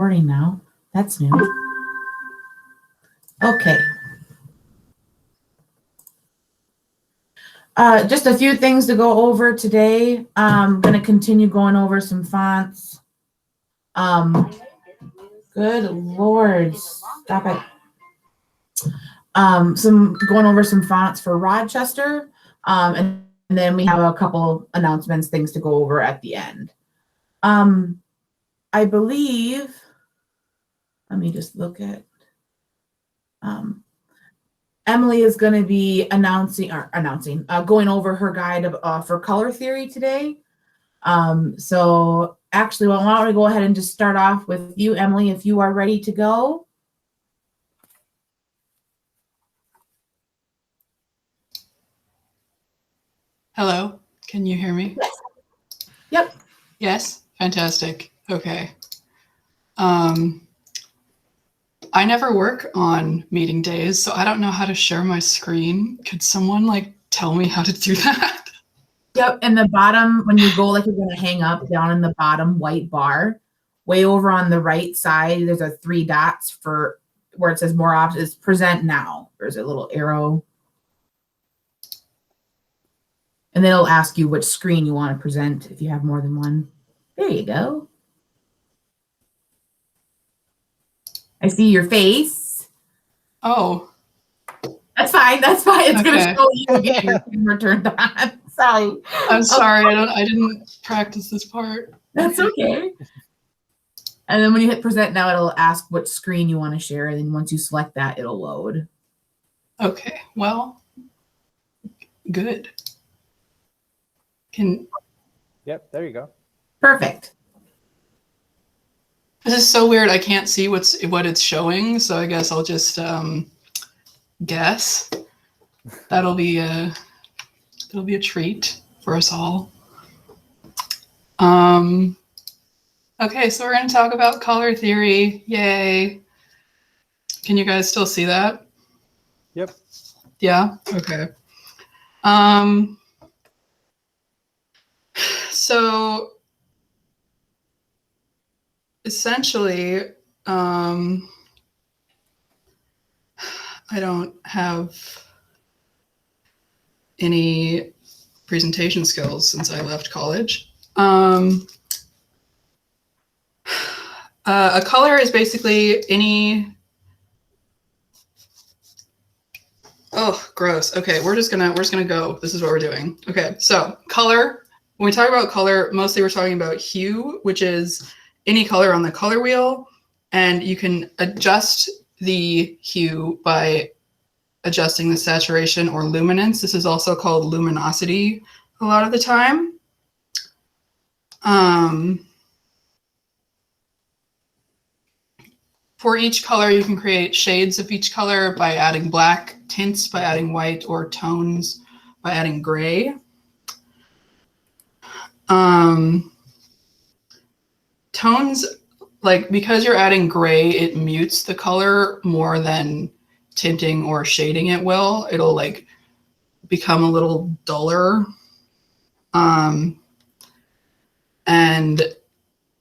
Recording now. That's new. Okay. Just a few things to go over today. I'm going to continue going over some fonts. Good Lord, stop it. Going over some fonts for Rochester. And then we have a couple announcements, things to go over at the end. I believe, let me just look at, Emily is going to be going over her guide for color theory today. So actually, why don't we go ahead and just start off with you, Emily, if you are ready to go. Hello, can you hear me? Yes. Yep. Yes, fantastic. Okay. I never work on meeting days, so I don't know how to share my screen. Could someone tell me how to do that? Yep, in the bottom, when you go like you're gonna hang up, down in the bottom white bar, way over on the right side, there's a 3 dots for where it says more options, present now. There's a little arrow. And then it'll ask you which screen you want to present if you have more than one. There you go. I see your face. Oh. That's fine. That's fine. It's okay. going to show you again. Your camera turned on. Sorry. I'm sorry. I didn't practice this part. That's okay. And then when you hit present now, it'll ask what screen you want to share. And then once you select that, it'll load. Okay. Well, good. Yep, there you go. Perfect. This is so weird. I can't see what it's showing, so I guess I'll just guess. That'll be a treat for us all. Okay, so we're going to talk about color theory. Yay! Can you guys still see that? Yep. Yeah. Okay. So essentially, I don't have any presentation skills since I left college. A color is basically any. Oh, gross. Okay, we're just gonna go. This is what we're doing. Okay, so color. When we talk about color, mostly we're talking about hue, which is any color on the color wheel, and you can adjust the hue by adjusting the saturation or luminance. This is also called luminosity a lot of the time. For each color, you can create shades of each color by adding black, tints by adding white, or tones by adding gray. Tones, because you're adding gray, it mutes the color more than tinting or shading it will. It'll become a little duller. And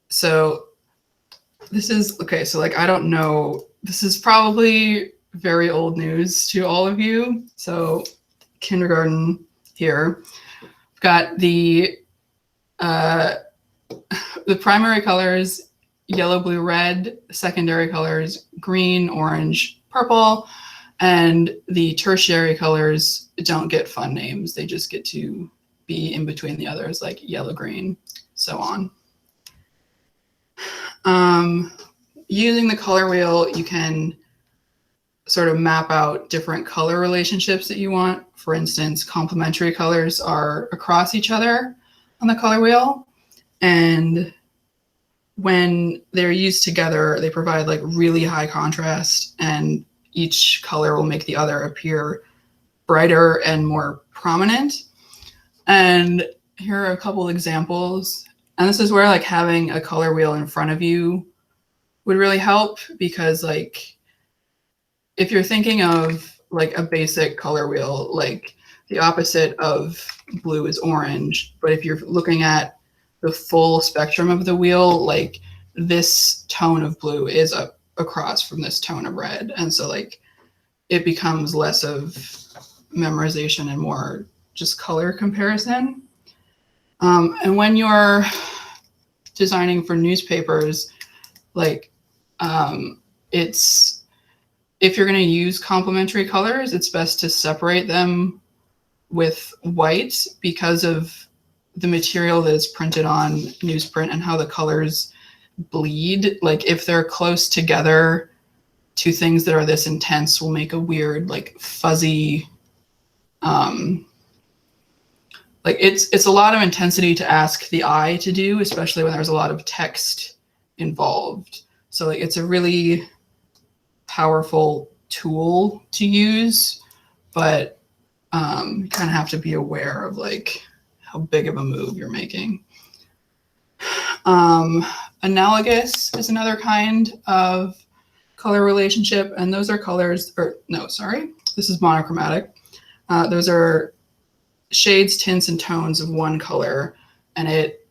so this is, okay, so I don't know, this is probably very old news to all of you. So kindergarten here. We've got the primary colors, yellow, blue, red, secondary colors, green, orange, purple, and the tertiary colors don't get fun names. They just get to be in between the others, like yellow, green, so on. Using the color wheel, you can sort of map out different color relationships that you want. For instance, complementary colors are across each other on the color wheel. And when they're used together, they provide really high contrast, and each color will make the other appear brighter and more prominent. And here are a couple examples. And this is where having a color wheel in front of you would really help, because if you're thinking of a basic color wheel, the opposite of blue is orange. But if you're looking at the full spectrum of the wheel, this tone of blue is across from this tone of red. And so like it becomes less of memorization and more just color comparison. And when you're designing for newspapers, like if you're going to use complementary colors, it's best to separate them with white because of the material that is printed on newsprint and how the colors bleed. Like if they're close together, two things that are this intense will make a weird, like fuzzy, like it's a lot of intensity to ask the eye to do, especially when there's a lot of text involved. So like it's a really powerful tool to use, but you kind of have to be aware of like how big of a move you're making. Analogous is another kind of color relationship, and those are colors, or no, sorry, this is monochromatic. Those are shades, tints, and tones of one color, and it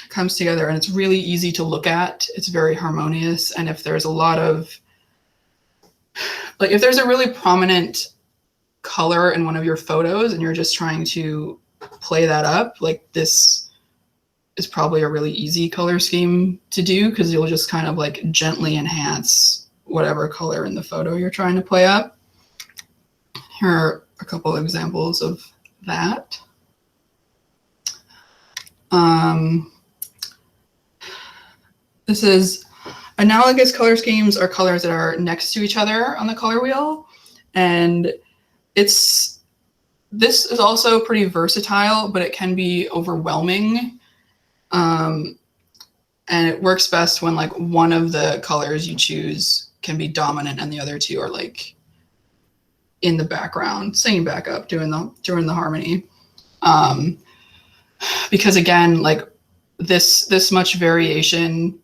comes together, and it's really easy to look at. It's very harmonious, and if there's a lot of, like if there's a really prominent color in one of your photos and you're just trying to play that up, like this is probably a really easy color scheme to do because you'll just kind of like gently enhance whatever color in the photo you're trying to play up. Here are a couple of examples of that. This is analogous color schemes are colors that are next to each other on the color wheel. And this is also pretty versatile, but it can be overwhelming. And it works best when like one of the colors you choose can be dominant and the other two are like in the background, singing back up, doing the harmony. Because again, like this much variation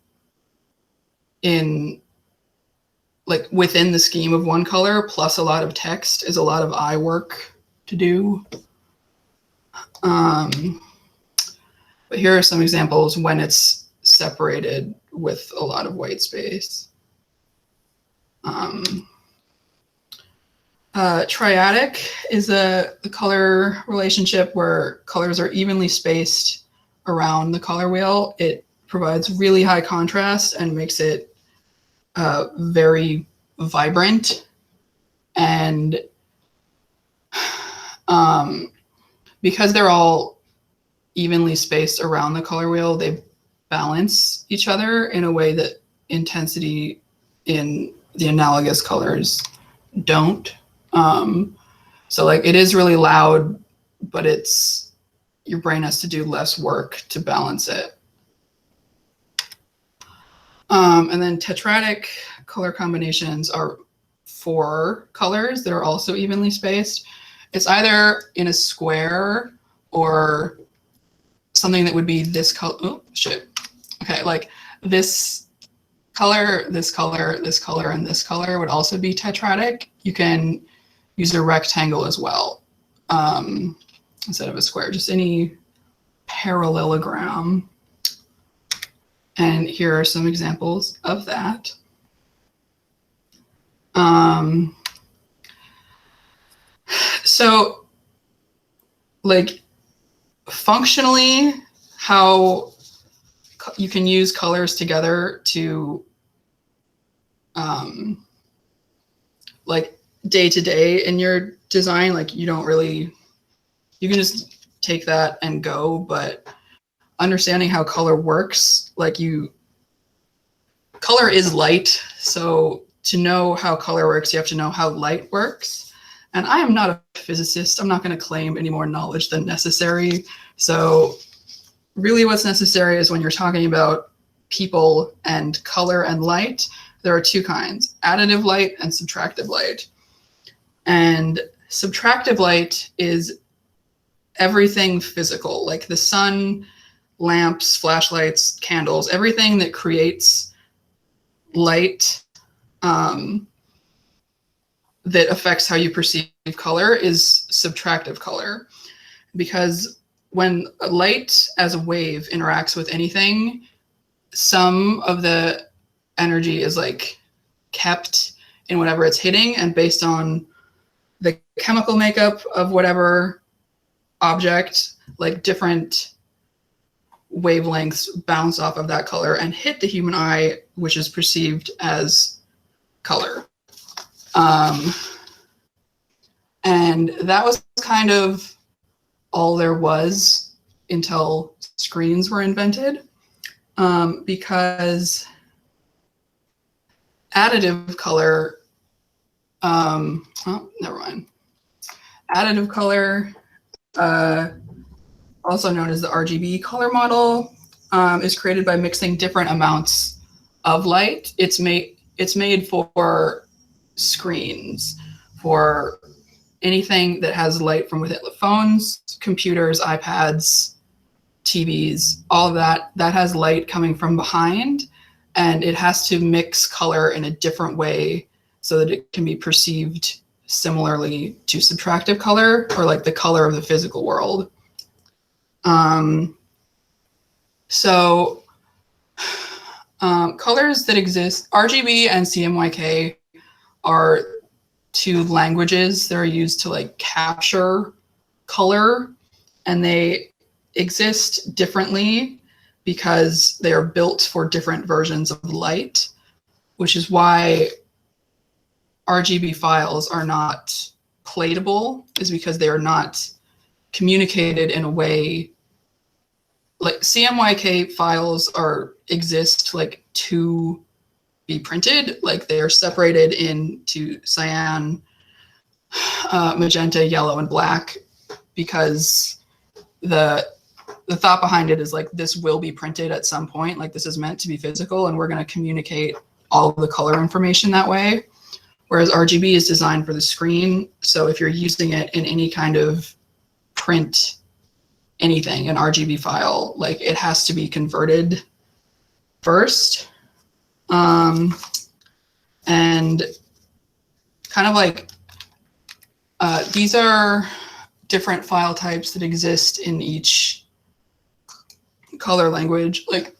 in like within the scheme of one color plus a lot of text is a lot of eye work to do. But here are some examples when it's separated with a lot of white space. Triadic is a color relationship where colors are evenly spaced around the color wheel. It provides really high contrast and makes it very vibrant. And because they're all evenly spaced around the color wheel, they balance each other in a way that intensity in the analogous colors don't. So like it is really loud, but your brain has to do less work to balance it. And then tetradic color combinations are 4 colors that are also evenly spaced. It's either in a square or something that would be this color. Oh, shit. Okay, like this color, this color, this color, and this color would also be tetradic. You can use a rectangle as well instead of a square, just any parallelogram. And here are some examples of that. So like functionally, how you can use colors together to like day to day in your design, like you can just take that and go, but understanding how color works, like color is light. So to know how color works, you have to know how light works. And I am not a physicist. I'm not going to claim any more knowledge than necessary. So really what's necessary is when you're talking about people and color and light, there are 2 kinds, additive light and subtractive light. And subtractive light is everything physical, like the sun, lamps, flashlights, candles, everything that creates light that affects how you perceive color is subtractive color. Because when light as a wave interacts with anything, some of the energy is like kept in whatever it's hitting, and based on the chemical makeup of whatever object, like different wavelengths bounce off of that color and hit the human eye, which is perceived as color. And that was kind of all there was until screens were invented, because additive color, oh, never mind. Additive color, also known as the RGB color model, is created by mixing different amounts of light. It's made for screens, for anything that has light from within the phones, computers, iPads, TVs, all of that has light coming from behind, and it has to mix color in a different way so that it can be perceived similarly to subtractive color, or like the color of the physical world. Colors that exist, RGB and CMYK are two languages that are used to like capture color, and they exist differently because they are built for different versions of light, which is why RGB files are not platable, is because they are not communicated in a way like CMYK files exist like to be printed, like they are separated into cyan, magenta, yellow, and black, because the thought behind it is like this will be printed at some point, like this is meant to be physical, and we're going to communicate all of the color information that way. Whereas RGB is designed for the screen, so if you're using it in any kind of print anything, an RGB file, like it has to be converted first. And kind of like, these are different file types that exist in each color language. Like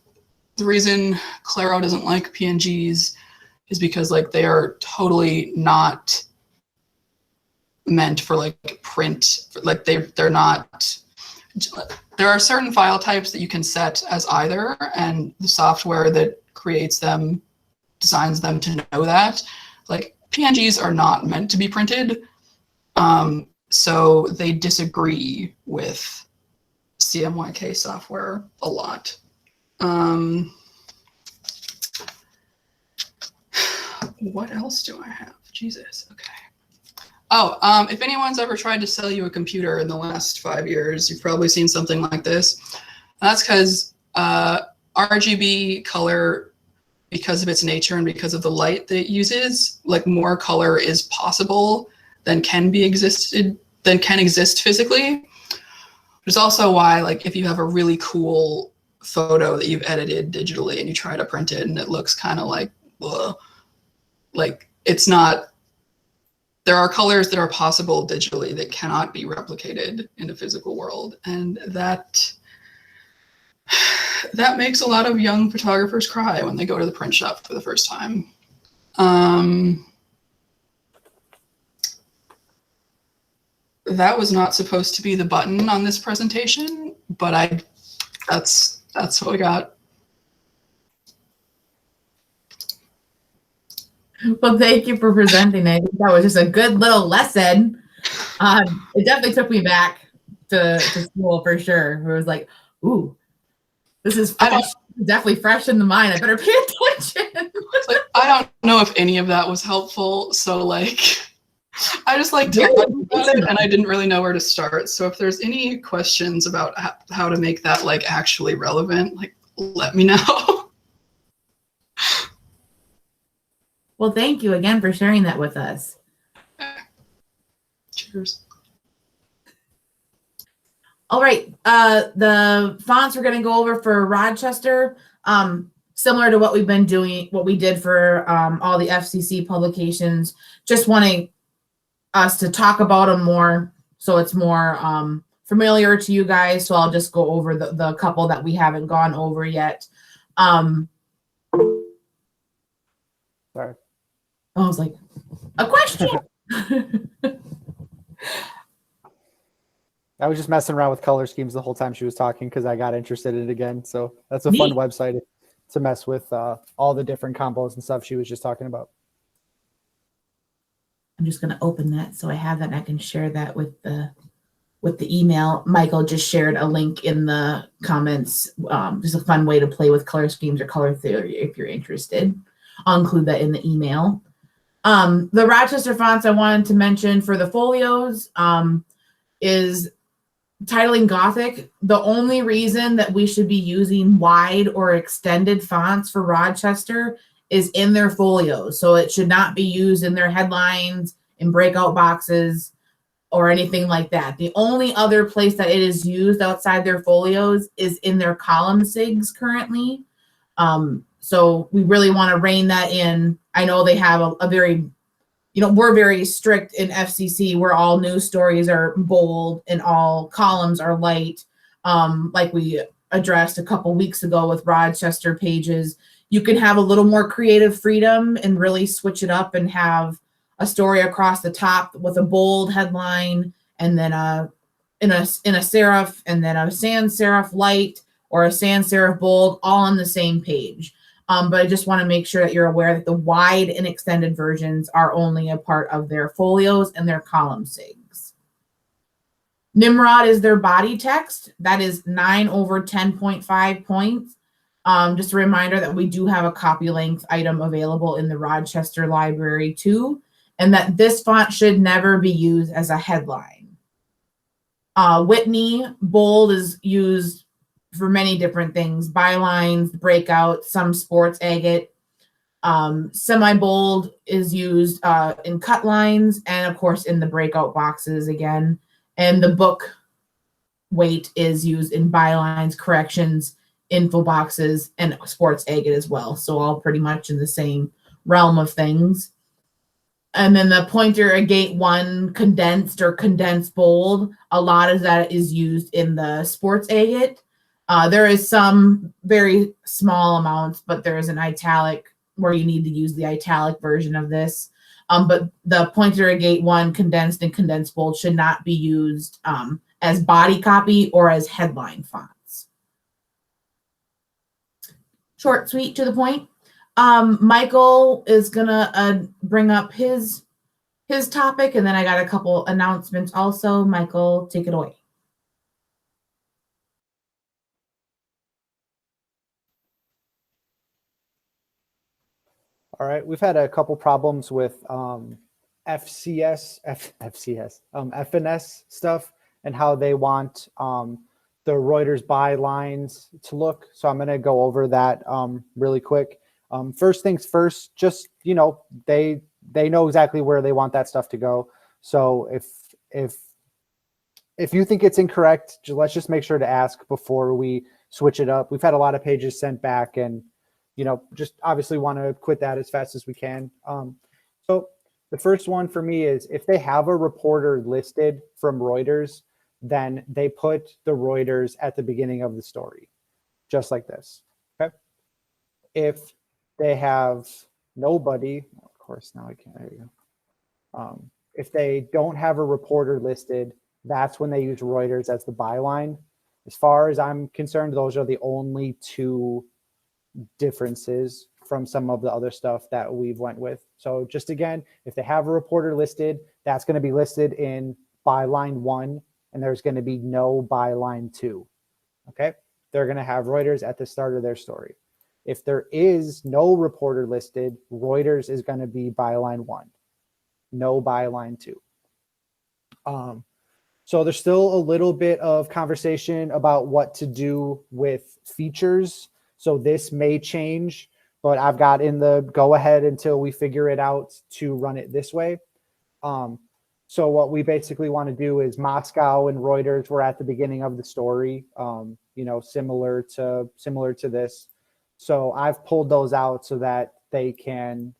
the reason Claro doesn't like PNGs is because like they are totally not meant for like print, like they're not. There are certain file types that you can set as either, and the software that creates them designs them to know that. Like PNGs are not meant to be printed, so they disagree with CMYK software a lot. What else do I have? Jesus, okay. Oh, if anyone's ever tried to sell you a computer in the last 5 years, you've probably seen something like this. And that's because RGB color, because of its nature and because of the light that it uses, like more color is possible than can exist physically. Which is also why, like, if you have a really cool photo that you've edited digitally and you try to print it and it looks kind of like, ugh, like it's not. There are colors that are possible digitally that cannot be replicated in the physical world, and that makes a lot of young photographers cry when they go to the print shop for the first time. That was not supposed to be the button on this presentation, but that's what we got. Well, thank you for presenting it. That was just a good little lesson. It definitely took me back to school for sure. It was like, ooh, this is fresh. Definitely fresh in the mind. I better pay attention. Like, I don't know if any of that was helpful. So like, I just like talking about it and I didn't really know where to start. So if there's any questions about how to make that like actually relevant, like let me know. Well, thank you again for sharing that with us. Cheers. All right. The fonts we're going to go over for Rochester, similar to what we've been doing, what we did for all the FCC publications, just wanting us to talk about them more so it's more familiar to you guys. So I'll just go over the couple that we haven't gone over yet. Um, Sorry. I was like, a question. I was just messing around with color schemes the whole time she was talking because I got interested in it again. So that's a Neat. fun website to mess with all the different combos and stuff she was just talking about. I'm just going to open that so I have that and I can share that with the email. Michael just shared a link in the comments. Just a fun way to play with color schemes or color theory if you're interested. I'll include that in the email. The Rochester fonts I wanted to mention for the folios is titling Gothic. The only reason that we should be using wide or extended fonts for Rochester is in their folios. So it should not be used in their headlines, in breakout boxes, or anything like that. The only other place that it is used outside their folios is in their column SIGs currently. So we really want to rein that in. I know they have a very, we're very strict in FCC where all news stories are bold and all columns are light. Like we addressed a couple weeks ago with Rochester pages, you can have a little more creative freedom and really switch it up and have a story across the top with a bold headline and then in a serif and then a sans serif light or a sans serif bold all on the same page. But I just want to make sure that you're aware that the wide and extended versions are only a part of their folios and their column SIGs. Nimrod is their body text. That is 9/10.5 points. Just a reminder that we do have a copy length item available in the Rochester library too, and that this font should never be used as a headline. Whitney bold is used for many different things, bylines, breakouts, some sports agate. Semi-bold is used in cut lines and of course in the breakout boxes again. And the book weight is used in bylines, corrections, info boxes, and sports agate as well. So all pretty much in the same realm of things. And then the pointer agate 1 condensed or condensed bold, a lot of that is used in the sports agate. There is some very small amounts, but there is an italic where you need to use the italic version of this. But the pointer agate 1 condensed and condensed bold should not be used as body copy or as headline fonts. Short, sweet, to the point. Michael is gonna bring up his topic, and then I got a couple announcements also. Michael, take it away. All right, we've had a couple problems with FNS stuff and how they want the Reuters bylines to look. So I'm going to go over that really quick. First things first, just, they know exactly where they want that stuff to go. So if you think it's incorrect, let's just make sure to ask before we switch it up. We've had a lot of pages sent back and just obviously want to quit that as fast as we can. So the first one for me is if they have a reporter listed from Reuters, then they put the Reuters at the beginning of the story, just like this. Okay. If they have nobody, of course, now I can't, there you go. If they don't have a reporter listed, that's when they use Reuters as the byline. As far as I'm concerned, those are the only two differences from some of the other stuff that we've went with. So just again, if they have a reporter listed, that's going to be listed in byline 1, and there's going to be no byline 2. Okay, they're going to have Reuters at the start of their story. If there is no reporter listed, Reuters is going to be byline 1, no byline 2. So there's still a little bit of conversation about what to do with features. So this may change, but I've got in the go ahead until we figure it out to run it this way. So what we basically want to do is Moscow and Reuters were at the beginning of the story, similar to this. So I've pulled those out so that they can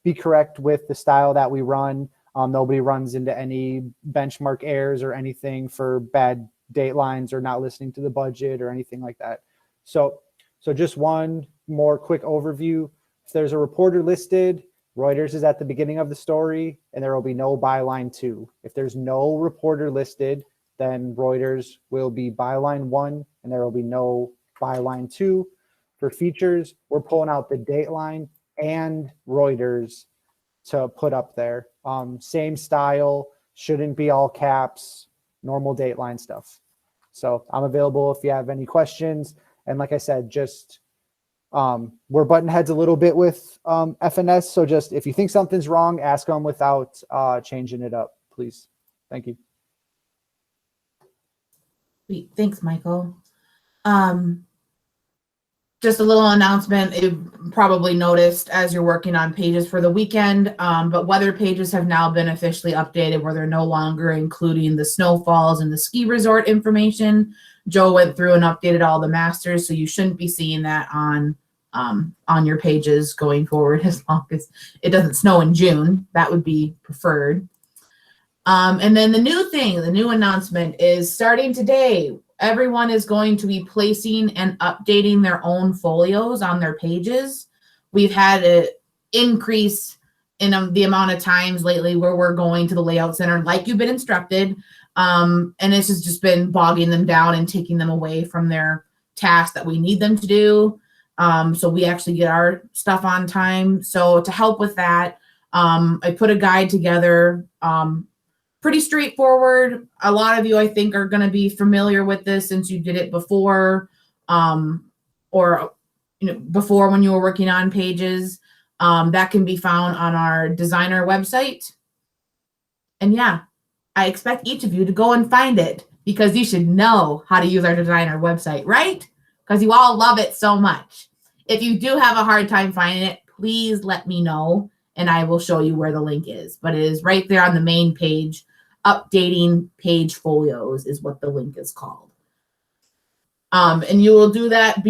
be correct with the style that we run. Nobody runs into any benchmark errors or anything for bad date lines or not listening to the budget or anything like that. So So just one more quick overview. If there's a reporter listed, Reuters is at the beginning of the story, and there will be no byline 2. If there's no reporter listed, then Reuters will be byline 1, and there will be no byline 2. For features, we're pulling out the Dateline and Reuters to put up there. Same style, shouldn't be all caps, normal Dateline stuff. So I'm available if you have any questions. And like I said, just we're button heads a little bit with FNS. So just if you think something's wrong, ask them without changing it up, please. Thank you. Sweet. Thanks, Michael. Just a little announcement. You've probably noticed as you're working on pages for the weekend, but weather pages have now been officially updated where they're no longer including the snowfalls and the ski resort information. Joe went through and updated all the masters, so you shouldn't be seeing that on your pages going forward as long as it doesn't snow in June. That would be preferred. And then the new announcement is starting today. Everyone is going to be placing and updating their own folios on their pages. We've had an increase in the amount of times lately where we're going to the layout center like you've been instructed. And it's just been bogging them down and taking them away from their tasks that we need them to do. So we actually get our stuff on time. So to help with that, I put a guide together. Pretty straightforward. A lot of you, I think, are going to be familiar with this since you did it before, or before when you were working on pages. That can be found on our designer website. And yeah, I expect each of you to go and find it because you should know how to use our designer website, right? Because you all love it so much. If you do have a hard time finding it, please let me know and I will show you where the link is. But it is right there on the main page. Updating page folios is what the link is called. And you will do that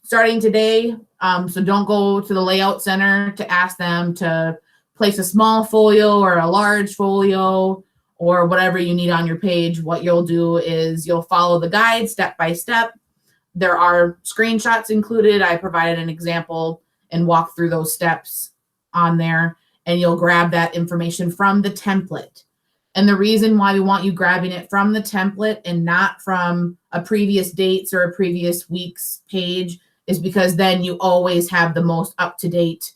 starting today. So don't go to the layout center to ask them to place a small folio or a large folio or whatever you need on your page. What you'll do is you'll follow the guide step by step. There are screenshots included. I provided an example and walk through those steps on there, and you'll grab that information from the template. And the reason why we want you grabbing it from the template and not from a previous dates or a previous week's page is because then you always have the most up-to-date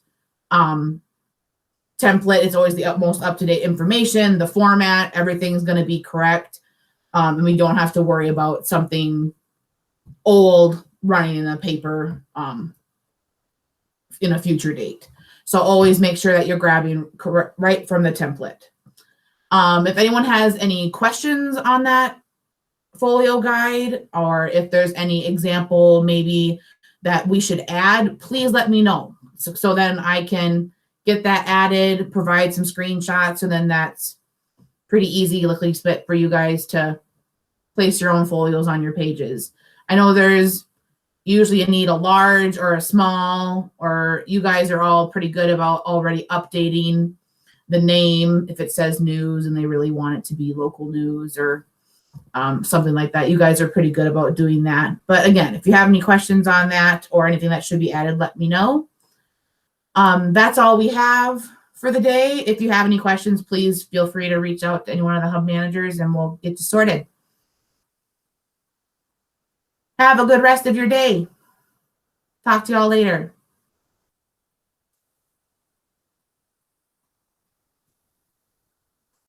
template. It's always the most up-to-date information, the format, everything's going to be correct. And we don't have to worry about something old running in a paper in a future date. So always make sure that you're grabbing right from the template. If anyone has any questions on that folio guide, or if there's any example maybe that we should add, please let me know. So then I can get that added, provide some screenshots, and then that's pretty easy for you guys to place your own folios on your pages. I know there's usually you need a large or a small, or you guys are all pretty good about already updating the name if it says news and they really want it to be local news or something like that. You guys are pretty good about doing that. But again, if you have any questions on that or anything that should be added, let me know. That's all we have for the day. If you have any questions, please feel free to reach out to any one of the hub managers and we'll get you sorted. Have a good rest of your day. Talk to y'all later.